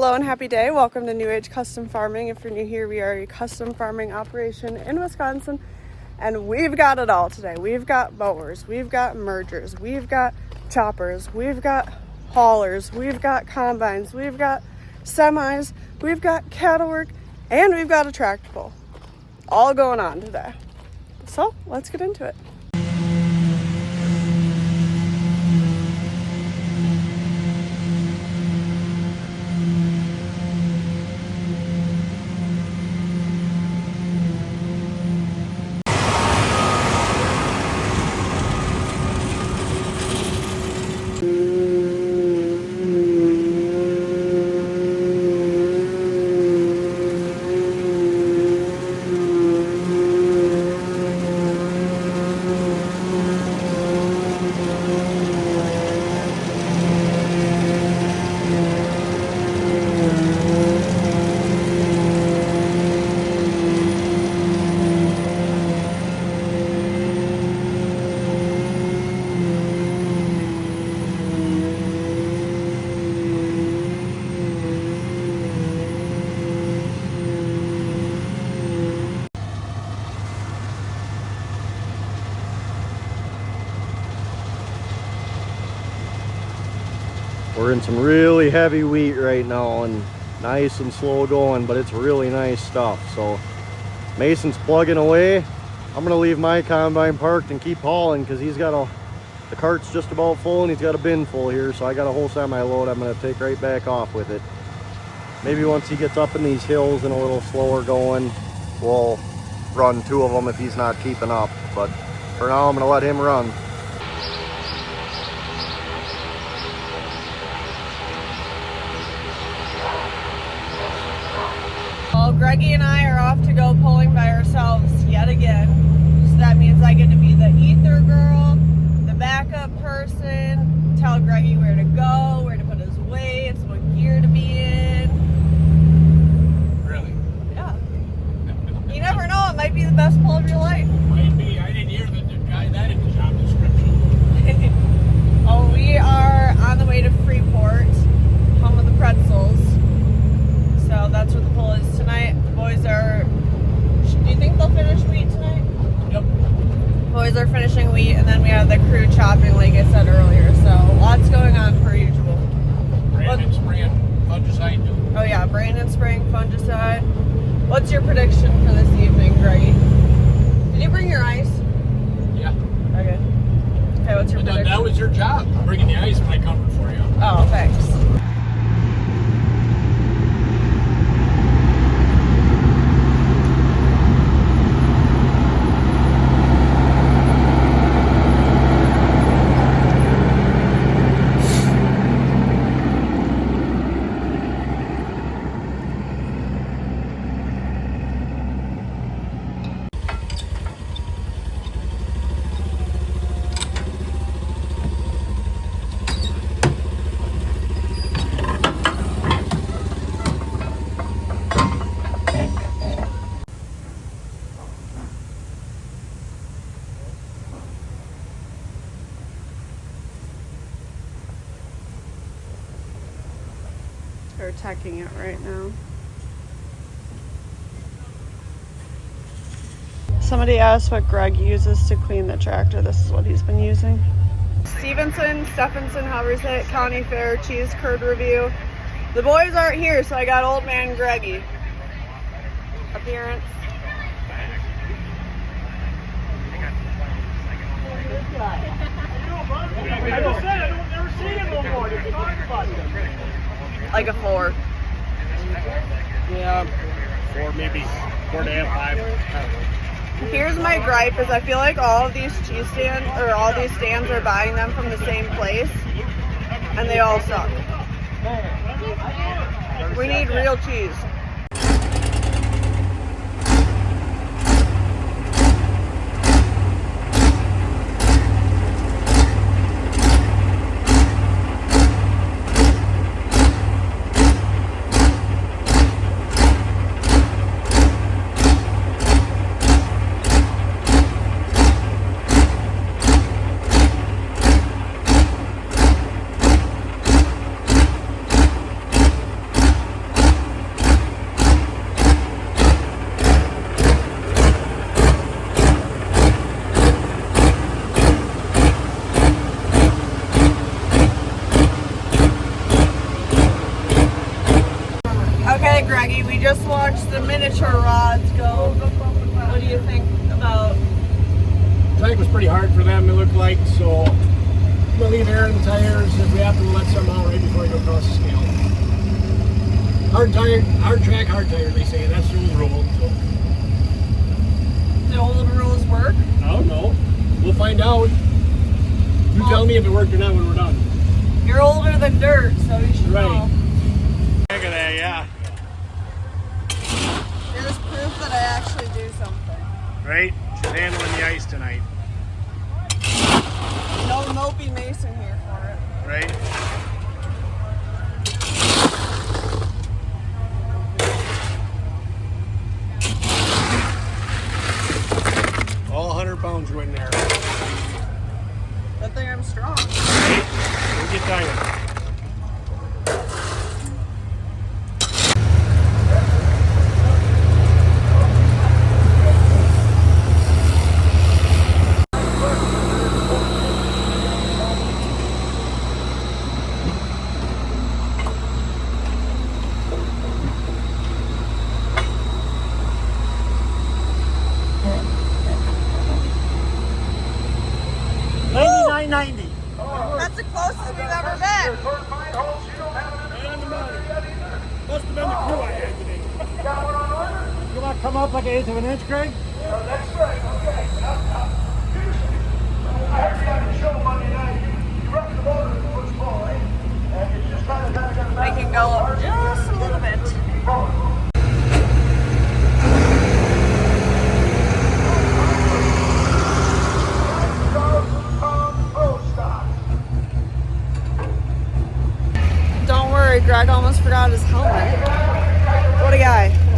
Hello and happy day. Welcome to New Age Custom Farming. If you're new here, we are a custom farming operation in Wisconsin, and we've got it all today. We've got mowers, we've got mergers, we've got choppers, we've got haulers, we've got combines, we've got semis, we've got cattle work, and we've got a tractor pull. All going on today. So let's get into it. We're in some really heavy wheat right now and nice and slow going, but it's really nice stuff. So Mason's plugging away. I'm gonna leave my combine parked and keep hauling because the cart's just about full and he's got a bin full here. So I got a whole semi load I'm gonna take right back off with it. Maybe once he gets up in these hills and a little slower going, we'll run two of them if he's not keeping up. But for now, I'm gonna let him run. Well, Greggie and I are off to go pulling by ourselves yet again. So that means I get to be the ether girl, the backup person, tell Greggie where to go, where to put his weights, what gear to be in. Really? Yeah. You never know, it might be the best pull of your life. Might be. I didn't hear that in the job description. Oh, we are on the way to Freeport, home of the pretzels. So that's where the pull is tonight. The boys are, do you think they'll finish wheat tonight? Yep. Boys are finishing wheat, and then we have the crew chopping, like I said earlier. So lots going on per usual. Brandon spraying fungicide too. Oh yeah, Brandon spraying fungicide. What's your prediction for this evening, Greggie? Did you bring your ice? Yeah. Okay. Okay, what's your prediction? That was your job. I'm bringing the ice when I covered for you. Oh, thanks. They're attacking it right now. Somebody asked what Greg uses to clean the tractor. This is what he's been using. Stephenson, however you say it, County Fair cheese curd review. The boys aren't here, so I got old man Greggie. Appearance. I just said I don't never see him no more. Just talk about it. Like a 4. Yeah. 4, maybe 4.5, 5. Here's my gripe is I feel like all of these cheese stands, or all these stands are buying them from the same place, and they all suck. We need real cheese. just watched the miniature rods go. What do you think about? Track was pretty hard for them, it looked like, so we'll leave air in the tires. If we have to, we'll let some out right before we go across the scale. Hard track, hard tire, they say. That's the old rule. So. The old rules work? I don't know. We'll find out. You tell me if it worked or not when we're done. You're older than dirt, so you should know. Look at that, yeah. There's proof that I actually do something. Right? She's handling the ice tonight. No mopey Mason here for it. Right? All 100 pounds were in there. Good thing I'm strong. We'll get tired. That's the closest we've ever been. Must have been the crew I had today. You want to come up like an eighth of an inch, Greg? That's right, okay. I heard you on the show Monday night. You wrecked the motor in the first ball, right? And it's just kind of We can go up just a little bit. Don't worry, Greg almost forgot his helmet. What a guy.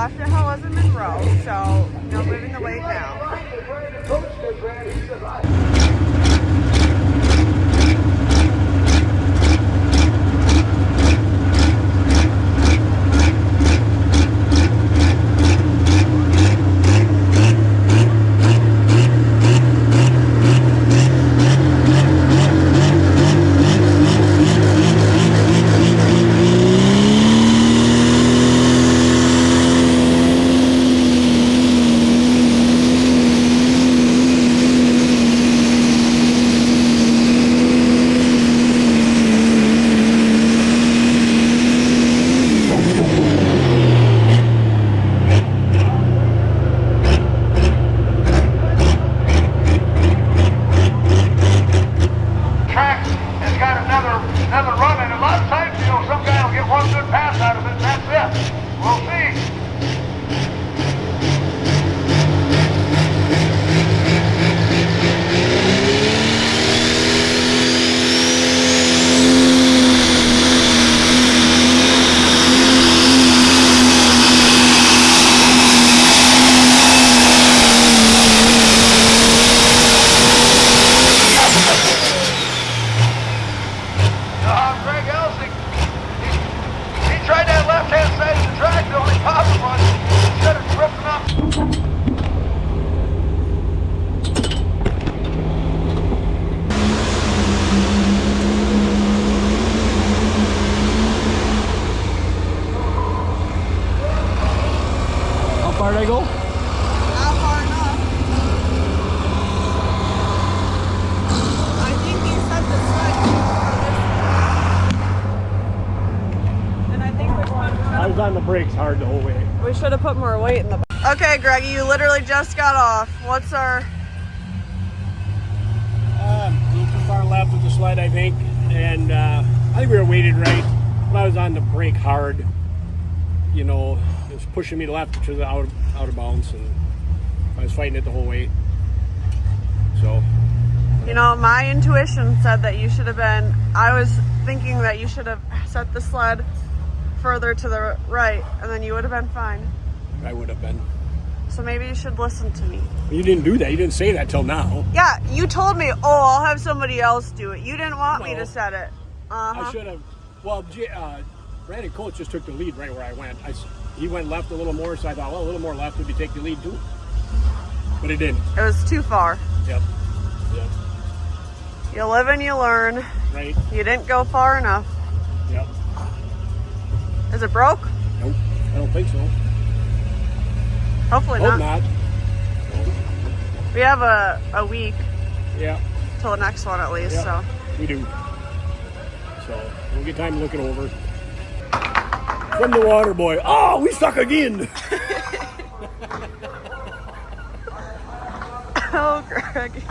left it how it was in Monroe, so no moving the weight now. far did I go? Not far enough. I think you said the sled for this. And I think which one? I was on the brakes hard the whole way. We should have put more weight in the back. Okay, Greggie, you literally just got off. What's our... A little too far left with the sled, I think. And I think we were weighted right. But I was on the brake hard. You know, it was pushing me left to the out of bounds. And I was fighting it the whole way. So... You know, my intuition said that you should have been... I was thinking that you should have set the sled further to the right, and then you would have been fine. I would have been. So maybe you should listen to me. You didn't do that. You didn't say that till now. Yeah, you told me, oh, I'll have somebody else do it. You didn't want me No. to set it. I should have. Well, Brandon Coates just took the lead right where I went. He went left a little more, so I thought, well, a little more left would be take the lead too. But it didn't. It was too far. Yep. Yep. You live and you learn. Right. You didn't go far enough. Yep. Is it broke? Nope. I don't think so. Hopefully Hope not. not. We have a week Yeah. till the next one at least, Yeah. so. We do. So we'll get time to look it over. From the water boy. Oh, we suck again. Oh, Greggie.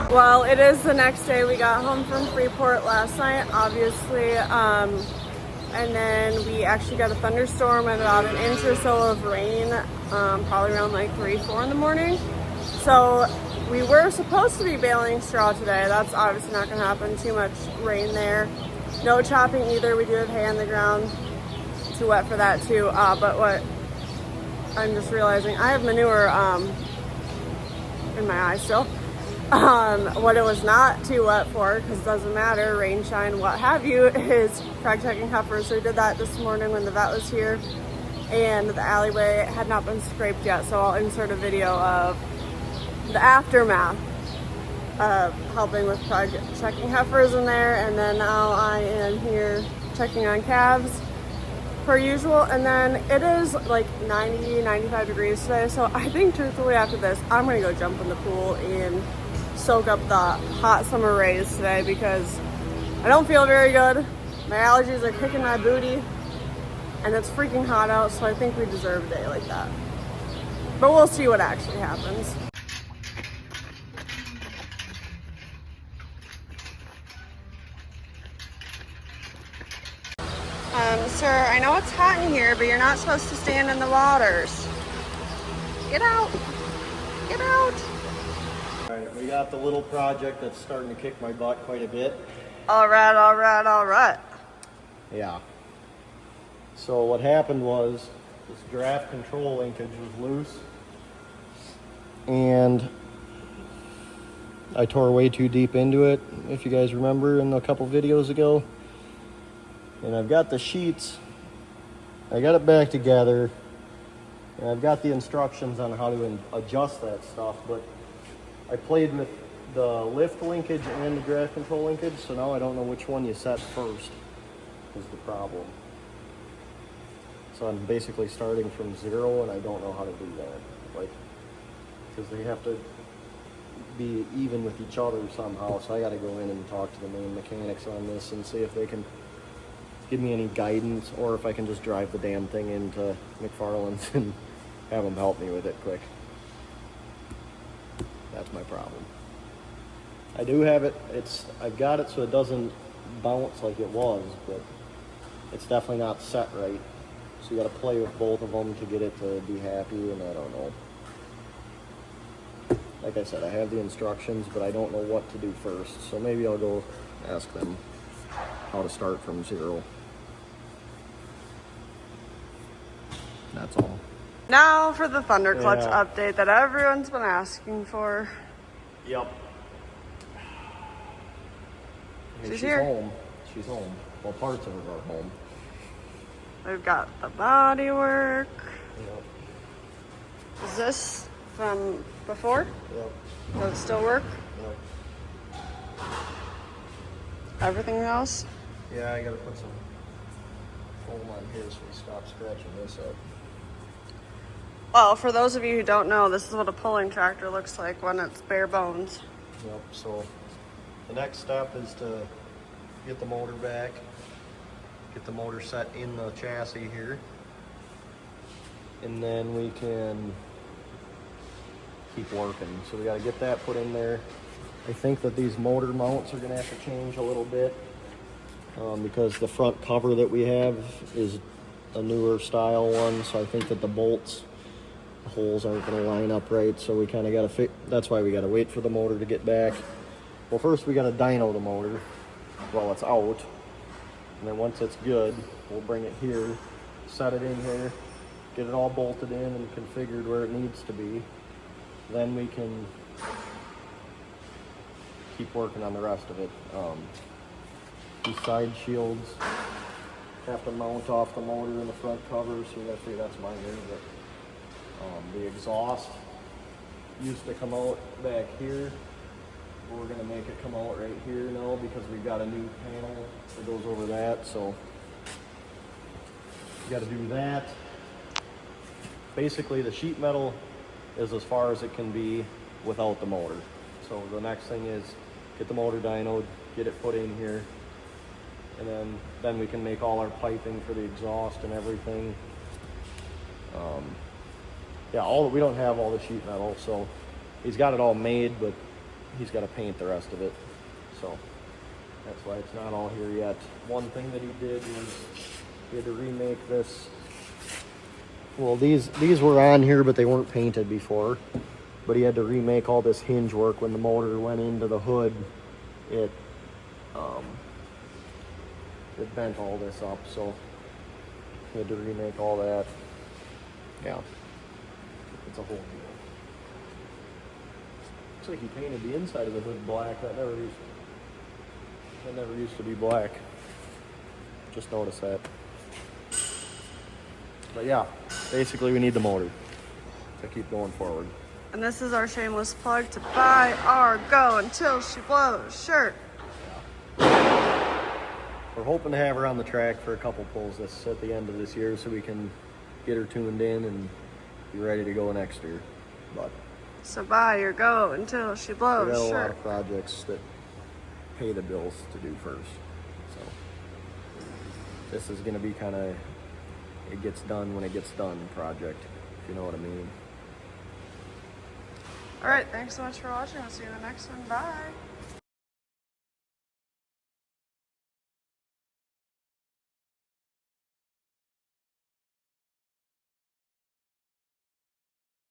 Well, it is the next day. We got home from Freeport last night, obviously, and then we actually got a thunderstorm and about an inch or so of rain, probably around like 3, 4 in the morning. So we were supposed to be baling straw today. That's obviously not going to happen. Too much rain there. No chopping either. We do have hay on the ground. Too wet for that too. But what I'm just realizing, I have manure in my eye still. What it was not too wet for, because it doesn't matter, rain, shine, what have you, is frag checking heifers. So we did that this morning when the vet was here, and the alleyway had not been scraped yet. So I'll insert a video of the aftermath of helping with frag checking heifers in there, and then now I am here checking on calves per usual. And then it is like 90, 95 degrees today, so I think truthfully after this I'm gonna go jump in the pool and soak up the hot summer rays today, because I don't feel very good. My allergies are kicking my booty and it's freaking hot out, so I think we deserve a day like that. But we'll see what actually happens. Sir, I know it's hot in here, but you're not supposed to stand in the waters. Get out. Get out. Alright, we got the little project that's starting to kick my butt quite a bit. Alright, alright, alright. Yeah. So what happened was this draft control linkage was loose, and I tore way too deep into it, if you guys remember in a couple videos ago. And I've got the sheets, I got it back together, and I've got the instructions on how to adjust that stuff, but I played with the lift linkage and the draft control linkage, so now I don't know which one you set first is the problem. So I'm basically starting from zero, and I don't know how to do that. Like, because they have to be even with each other somehow, so I got to go in and talk to the main mechanics on this and see if they can give me any guidance, or if I can just drive the damn thing into McFarland's and have them help me with it quick. That's my problem. I do have it, I've got it so it doesn't bounce like it was, but it's definitely not set right. So you gotta play with both of them to get it to be happy, and I don't know. Like I said, I have the instructions, but I don't know what to do first. So maybe I'll go ask them how to start from zero. That's all. Now for the Thunder Clutch Yeah. update that everyone's been asking for. Yep. She's here. Home. She's home. Well, parts of her are home. We've got the body work. Yep. Is this from before? Yep. Does it still work? Yep. Everything else? Yeah, I gotta put some foam on here so we stop scratching this up. Well, for those of you who don't know, this is what a pulling tractor looks like when it's bare bones. Yep, so the next step is to get the motor back, get the motor set in the chassis here, and then we can keep working. So we got to get that put in there. I think that these motor mounts are going to have to change a little bit because the front cover that we have is a newer style one, so I think that the bolts, the holes aren't going to line up right, so we kind of got to fix. That's why we got to wait for the motor to get back. Well, first we got to dyno the motor while it's out, and then once it's good, we'll bring it here, set it in here, get it all bolted in and configured where it needs to be. Then we can keep working on the rest of it. These side shields have to mount off the motor in the front cover, so we got to figure that's minor. But the exhaust used to come out back here. We're gonna make it come out right here now because we've got a new panel that goes over that. So you got to do that. Basically, the sheet metal is as far as it can be without the motor. So the next thing is get the motor dynoed, get it put in here, and then we can make all our piping for the exhaust and everything. Yeah, we don't have all the sheet metal, so he's got it all made, but he's got to paint the rest of it. So that's why it's not all here yet. One thing that he did was he had to remake this. Well, these were on here, but they weren't painted before. But he had to remake all this hinge work when the motor went into the hood. It bent all this up, so he had to remake all that. Yeah, it's a whole deal. Looks like he painted the inside of the hood black. That never used to be black. Just noticed that. But yeah, basically we need the motor to keep going forward. And this is our shameless plug to buy our Go Until She Blows shirt. We're hoping to have her on the track for a couple pulls at the end of this year so we can get her tuned in and be ready to go next year. But So buy your Go Until She we got Blows a lot shirt. of projects that pay the bills to do first. So this is going to be kind of it gets done when it gets done project, if you know what I mean. All right, thanks so much for watching. We'll see you in the next one. Bye.